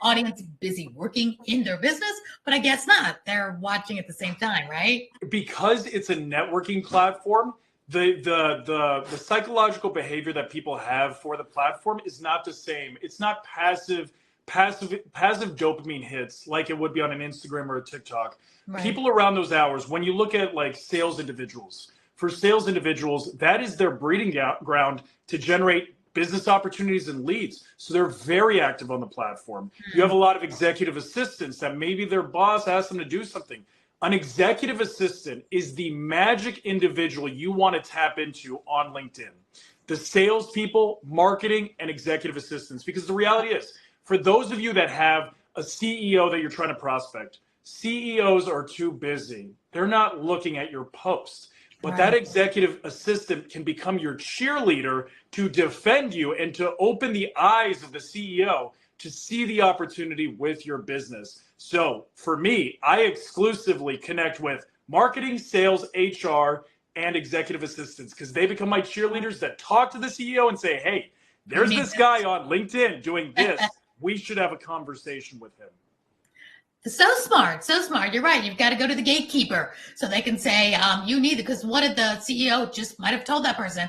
[SPEAKER 1] audience busy working in their business? But I guess not. They're watching at the same time, right?
[SPEAKER 2] Because it's a networking platform, the psychological behavior that people have for the platform is not the same. It's not passive passive dopamine hits like it would be on an Instagram or a TikTok.
[SPEAKER 1] Right.
[SPEAKER 2] People around those hours, when you look at like sales individuals, for sales individuals, that is their breeding ground to generate business opportunities and leads. So they're very active on the platform. You have a lot of executive assistants that maybe their boss asked them to do something. An executive assistant is the magic individual you want to tap into on LinkedIn. The salespeople, marketing, and executive assistants. Because the reality is, for those of you that have a CEO that you're trying to prospect, CEOs are too busy. They're not looking at your post. But that executive assistant can become your cheerleader to defend you and to open the eyes of the CEO to see the opportunity with your business. So for me, I exclusively connect with marketing, sales, HR, and executive assistants because they become my cheerleaders that talk to the CEO and say, hey, there's this guy on LinkedIn doing this. We should have a conversation with him.
[SPEAKER 1] So smart, so smart. You're right. You've got to go to the gatekeeper so they can say, you need it. Because what if the CEO just might have told that person,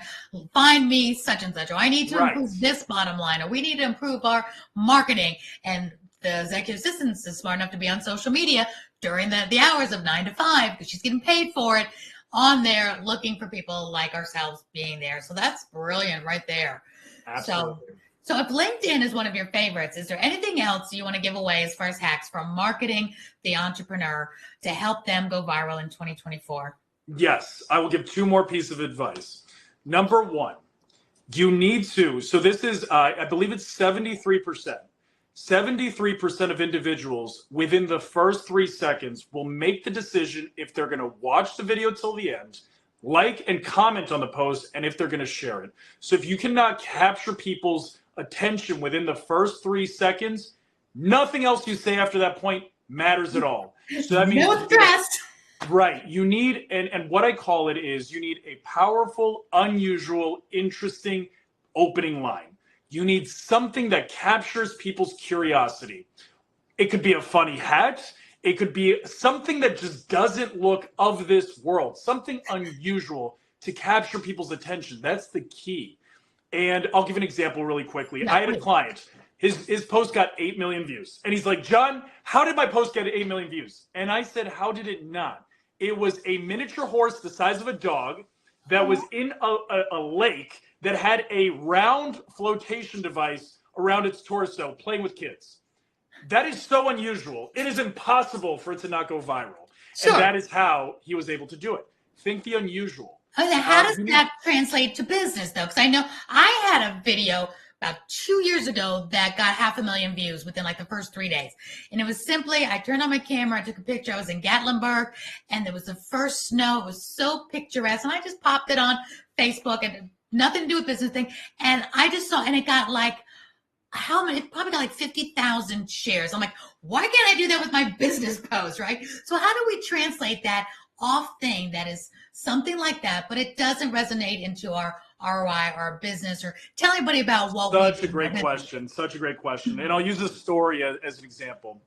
[SPEAKER 1] find me such and such, or I need to improve this bottom line, or we need to improve our marketing. And the executive assistant is smart enough to be on social media during the hours of 9 to 5 because she's getting paid for it on there, looking for people like ourselves being there. So that's brilliant right there.
[SPEAKER 2] Absolutely.
[SPEAKER 1] So if LinkedIn is one of your favorites, is there anything else you want to give away as far as hacks from marketing the entrepreneur to help them go viral in 2024?
[SPEAKER 2] Yes, I will give 2 more pieces of advice. Number 1, you need to, so this is, I believe it's 73%. 73% of individuals within the first 3 seconds will make the decision if they're going to watch the video till the end, like and comment on the post, and if they're going to share it. So if you cannot capture people's attention within the first 3 seconds, nothing else you say after that point matters at all. So that means
[SPEAKER 1] no stress.
[SPEAKER 2] Right. You need, and what I call it is you need a powerful, unusual, interesting opening line. You need something that captures people's curiosity. It could be a funny hat. It could be something that just doesn't look of this world, something unusual to capture people's attention. That's the key. And I'll give an example really quickly. I had a client. His post got 8 million views. And he's like, John, how did my post get 8 million views? And I said, how did it not? It was a miniature horse the size of a dog that was in a lake that had a round flotation device around its torso playing with kids. That is so unusual. It is impossible for it to not go viral. Sure. And that is how he was able to do it. Think the unusual.
[SPEAKER 1] How does that translate to business, though? Because I know I had a video about 2 years ago that got 500,000 views within like the first 3 days. And it was simply, I turned on my camera, I took a picture. I was in Gatlinburg, and there was the first snow. It was so picturesque. And I just popped it on Facebook, and nothing to do with business thing. And I just saw, and it got like, how many? It probably got like 50,000 shares. I'm like, why can't I do that with my business post, right? So how do we translate that off thing that is something like that, but it doesn't resonate into our ROI or our business, or tell anybody about what
[SPEAKER 2] Such a great question. Such a great question. And I'll use a story as an example.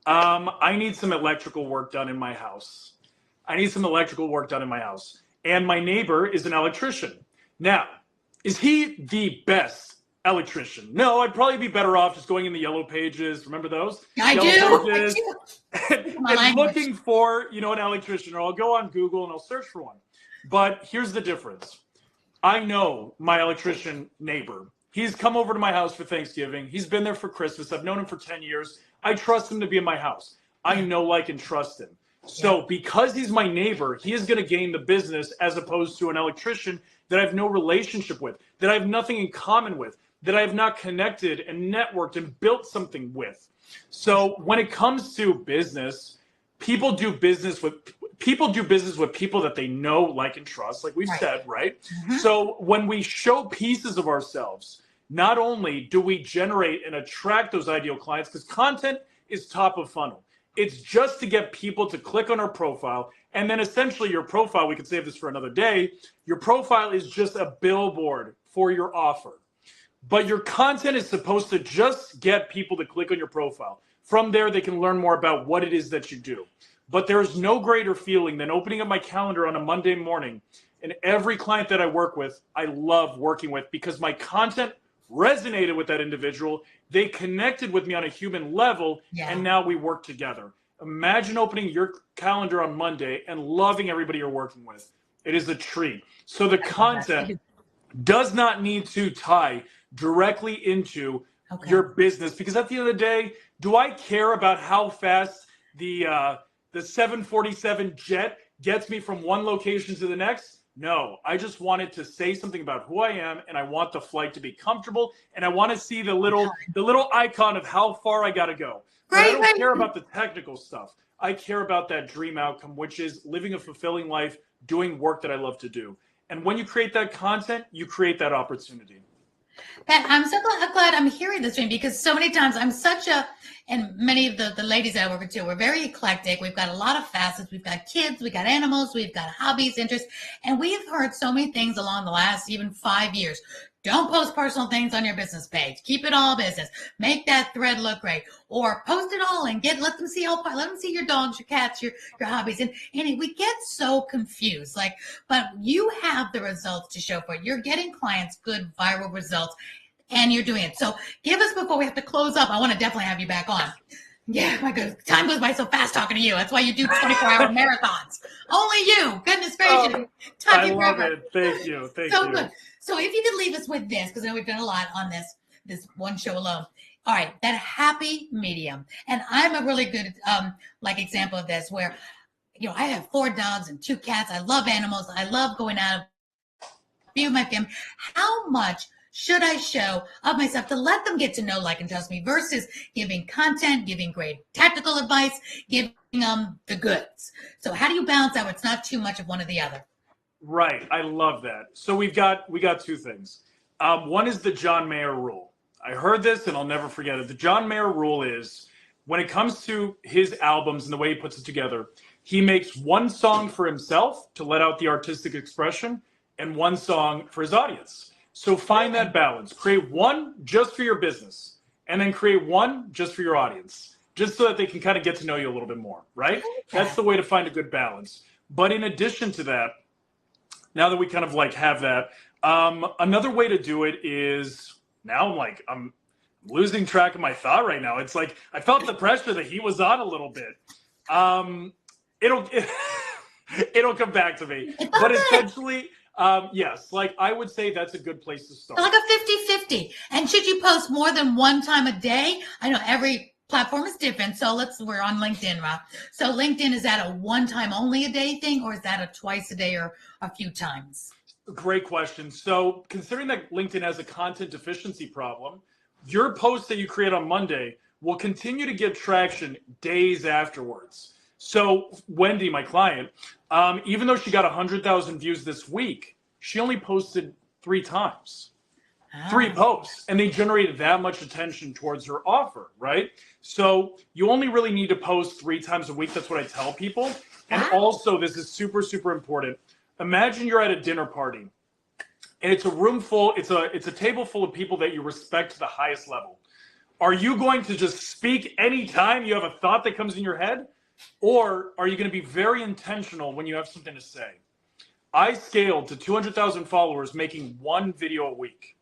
[SPEAKER 2] I need some electrical work done in my house. And my neighbor is an electrician. Now, is he the best electrician? No, I'd probably be better off just going in the yellow pages. Remember those?
[SPEAKER 1] I do.
[SPEAKER 2] And looking for, an electrician, or I'll go on Google and I'll search for one. But here's the difference. I know my electrician neighbor. He's come over to my house for Thanksgiving. He's been there for Christmas. I've known him for 10 years. I trust him to be in my house. I know, like, and trust him. So because he's my neighbor, he is going to gain the business as opposed to an electrician that I have no relationship with, that I have nothing in common with, that I have not connected and networked and built something with. So when it comes to business, people do business with people that they know, like, and trust, like we've said, right? Mm-hmm. So when we show pieces of ourselves, not only do we generate and attract those ideal clients, because content is top of funnel. It's just to get people to click on our profile. And then essentially your profile, we could save this for another day. Your profile is just a billboard for your offer. But your content is supposed to just get people to click on your profile. From there, they can learn more about what it is that you do. But there's no greater feeling than opening up my calendar on a Monday morning. And every client that I work with, I love working with, because my content resonated with that individual. They connected with me on a human level, and now we work together. Imagine opening your calendar on Monday and loving everybody you're working with. It is a treat. So the content does not need to tie directly into your business, because at the end of the day, do I care about how fast the 747 jet gets me from one location to the next? No, I just wanted to say something about who I am, and I want the flight to be comfortable, and I want to see the little icon of how far I got to go. But I don't care about the technical stuff. I care about that dream outcome, which is living a fulfilling life, doing work that I love to do. And when you create that content, you create that opportunity.
[SPEAKER 1] Pat, I'm so glad I'm hearing this, because so many times I'm and many of the ladies that I work with too, we're very eclectic. We've got a lot of facets. We've got kids, we've got animals, we've got hobbies, interests, and we've heard so many things along the last even 5 years. Don't post personal things on your business page. Keep it all business. Make that thread look great, or post it all and let them see your dogs, your cats, your hobbies. And we get so confused. But you have the results to show for it. You're getting clients good viral results, and you're doing it. So give us, before we have to close up, I want to definitely have you back on. Yeah, my goodness, time goes by so fast talking to you. That's why you do 24-hour marathons. Only you. Goodness gracious.
[SPEAKER 2] I love it. Thank you. Thank you.
[SPEAKER 1] Good. So if you could leave us with this, because I know we've done a lot on this one show alone. All right, that happy medium. And I'm a really good example of this, where I have 4 dogs and 2 cats. I love animals. I love going out, be with my family. How much should I show of myself to let them get to know, like, and trust me, versus giving content, giving great tactical advice, giving them the goods? So how do you balance that where it's not too much of one or the other?
[SPEAKER 2] Right. I love that. So we got 2 things. One is the John Mayer rule. I heard this and I'll never forget it. The John Mayer rule is, when it comes to his albums and the way he puts it together, he makes 1 song for himself to let out the artistic expression and 1 song for his audience. So find that balance. Create 1 just for your business, and then create 1 just for your audience, just so that they can kind of get to know you a little bit more, right? That's the way to find a good balance. But in addition to that, now that we kind of have that, another way to do it is, now I'm losing track of my thought right now. It's like I felt the pressure that he was on a little bit. It'll come back to me. But essentially, yes, I would say that's a good place to start.
[SPEAKER 1] Like a 50-50. And should you post more than 1 time a day? I know every platform is different. So we're on LinkedIn, Rob. So LinkedIn, is that a 1 time only a day thing, or is that a twice a day or a few times?
[SPEAKER 2] Great question. So considering that LinkedIn has a content deficiency problem, your post that you create on Monday will continue to get traction days afterwards. So Wendy, my client, even though she got 100,000 views this week, she only posted 3 times. 3 posts, and they generated that much attention towards her offer, right? So you only really need to post 3 times a week. That's what I tell people. And also, this is super, super important. Imagine you're at a dinner party, and it's a room full, it's a table full of people that you respect to the highest level. Are you going to just speak anytime you have a thought that comes in your head? Or are you going to be very intentional when you have something to say? I scaled to 200,000 followers making 1 video a week.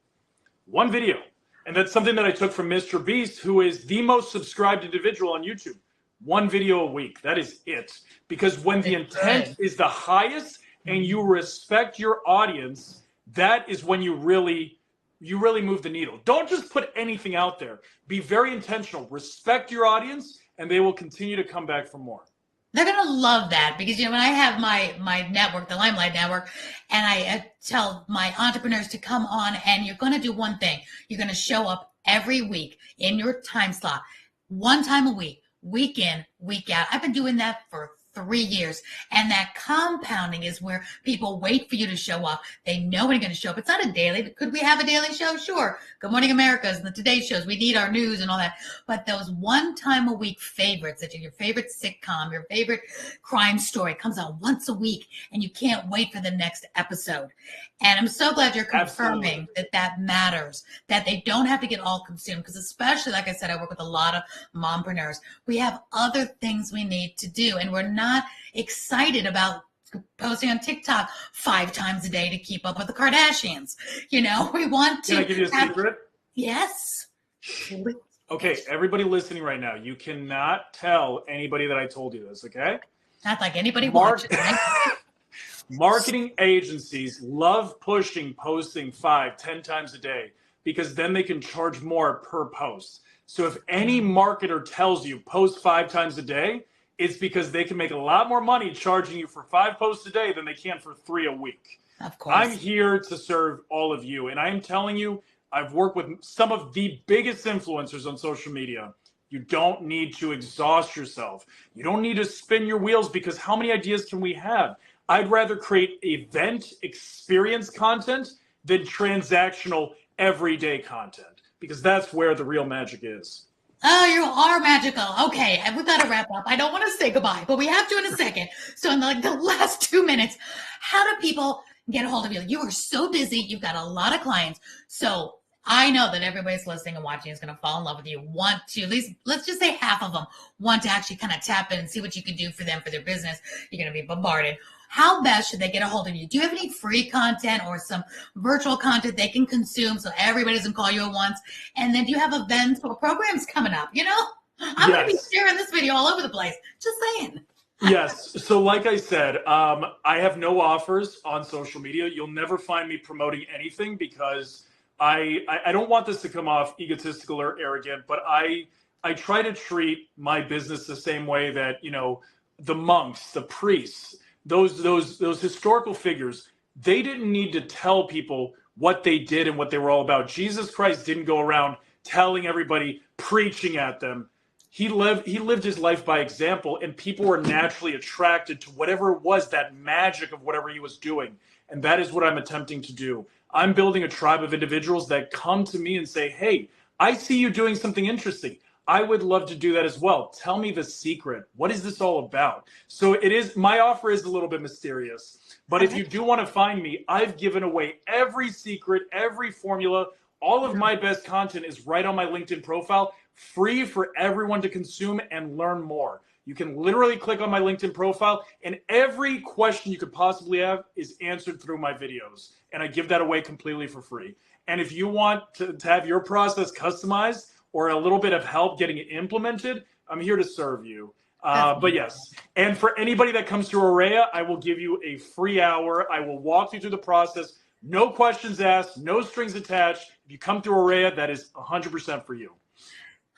[SPEAKER 2] 1 video. And that's something that I took from Mr. Beast, who is the most subscribed individual on YouTube. 1 video a week. That is it. Because when the intent is the highest and you respect your audience, that is when you really move the needle. Don't just put anything out there. Be very intentional. Respect your audience, and they will continue to come back for more.
[SPEAKER 1] They're going to love that, because, when I have my network, the Limelight Network, and I tell my entrepreneurs to come on, and you're going to do one thing. You're going to show up every week in your time slot, 1 time a week, week in, week out. I've been doing that for 3 years. And that compounding is where people wait for you to show up. They know when you're going to show up. It's not a daily. Could we have a daily show? Sure. Good Morning America's and the Today shows. We need our news and all that. But those 1 time a week favorites, that are your favorite sitcom, your favorite crime story, comes out once a week, and you can't wait for the next episode. And I'm so glad you're confirming that matters, that they don't have to get all consumed. Because especially, like I said, I work with a lot of mompreneurs. We have other things we need to do, and we're not excited about posting on TikTok 5 times a day to keep up with the Kardashians. We want to.
[SPEAKER 2] Can I give you a secret?
[SPEAKER 1] Yes.
[SPEAKER 2] Okay, everybody listening right now, you cannot tell anybody that I told you this, okay?
[SPEAKER 1] Not like anybody watching.
[SPEAKER 2] Marketing agencies love posting 5-10 times a day because then they can charge more per post. So if any marketer tells you post 5 times a day, it's because they can make a lot more money charging you for 5 posts a day than they can for 3 a week.
[SPEAKER 1] Of course.
[SPEAKER 2] I'm here to serve all of you, and I am telling you, I've worked with some of the biggest influencers on social media. You don't need to exhaust yourself. You don't need to spin your wheels because how many ideas can we have? I'd rather create event experience content than transactional everyday content because that's where the real magic is.
[SPEAKER 1] Oh, you are magical. Okay, and we've got to wrap up. I don't want to say goodbye, but we have to in a second. So in the last 2 minutes, how do people get a hold of you? You are so busy. You've got a lot of clients. So I know that everybody's listening and watching is going to fall in love with you. Want to, at least, let's just say half of them want to actually kind of tap in and see what you can do for them, for their business. You're going to be bombarded. How best should they get a hold of you? Do you have any free content or some virtual content they can consume so everybody doesn't call you at once? And then do you have events or programs coming up? You know, I'm going to be sharing this video all over the place. Just saying.
[SPEAKER 2] Yes. So like I said, I have no offers on social media. You'll never find me promoting anything because I don't want this to come off egotistical or arrogant, but I try to treat my business the same way that, you know, the monks, the priests, those historical figures, they didn't need to tell people what they did and what they were all about. Jesus Christ didn't go around telling everybody, preaching at them. He lived his life by example, and people were naturally attracted to whatever it was, that magic of whatever he was doing. And that is what I'm attempting to do. I'm building a tribe of individuals that come to me and say, hey, I see you doing something interesting. I would love to do that as well. Tell me the secret. What is this all about? So my offer is a little bit mysterious, but if you do want to find me, I've given away every secret, every formula. All of my best content is right on my LinkedIn profile, free for everyone to consume and learn more. You can literally click on my LinkedIn profile and every question you could possibly have is answered through my videos. And I give that away completely for free. And if you want to have your process customized or a little bit of help getting it implemented, I'm here to serve you. But yes, and for anybody that comes to Aurea, I will give you a free hour. I will walk you through the process. No questions asked, no strings attached. If you come through Aurea, that is 100% for you.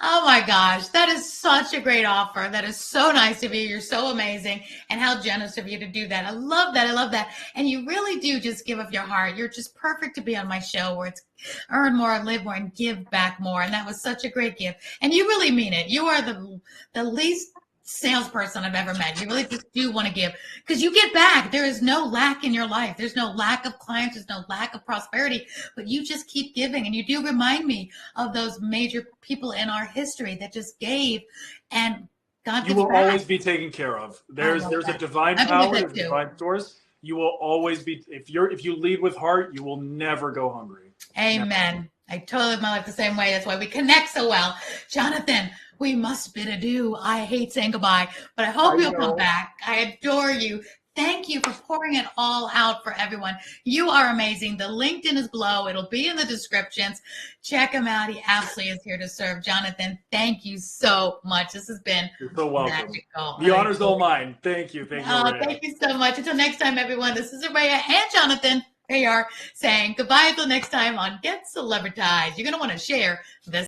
[SPEAKER 1] Oh my gosh, that is such a great offer. That is so nice of you. You're so amazing. And how generous of you to do that. I love that. I love that. And you really do just give of your heart. You're just perfect to be on my show where it's earn more, live more, and give back more. And that was such a great gift. And you really mean it. You are the least salesperson I've ever met. You really just do want to give because you get back. There is no lack in your life. There's no lack of clients. There's no lack of prosperity, but you just keep giving. And you do remind me of those major people in our history that just gave, and God
[SPEAKER 2] you
[SPEAKER 1] gives
[SPEAKER 2] will
[SPEAKER 1] back.
[SPEAKER 2] Always be taken care of. There's a divine power, there's divine source. You will always be, if you lead with heart, you will never go hungry.
[SPEAKER 1] Amen. Never. I totally live my life the same way. That's why we connect so well. Jonathan, we must bid adieu. I hate saying goodbye, but I hope you'll come back. I adore you. Thank you for pouring it all out for everyone. You are amazing. The LinkedIn is below. It'll be in the descriptions. Check him out. He absolutely is here to serve. Jonathan, thank you so much. This has been
[SPEAKER 2] You're so welcome.
[SPEAKER 1] Magical.
[SPEAKER 2] The honor's all mine. Thank you. Thank you, Aurea.
[SPEAKER 1] Thank you so much. Until next time, everyone, this is Aurea and Jonathan. They are saying goodbye until next time on Get Celebritized. You're going to want to share this.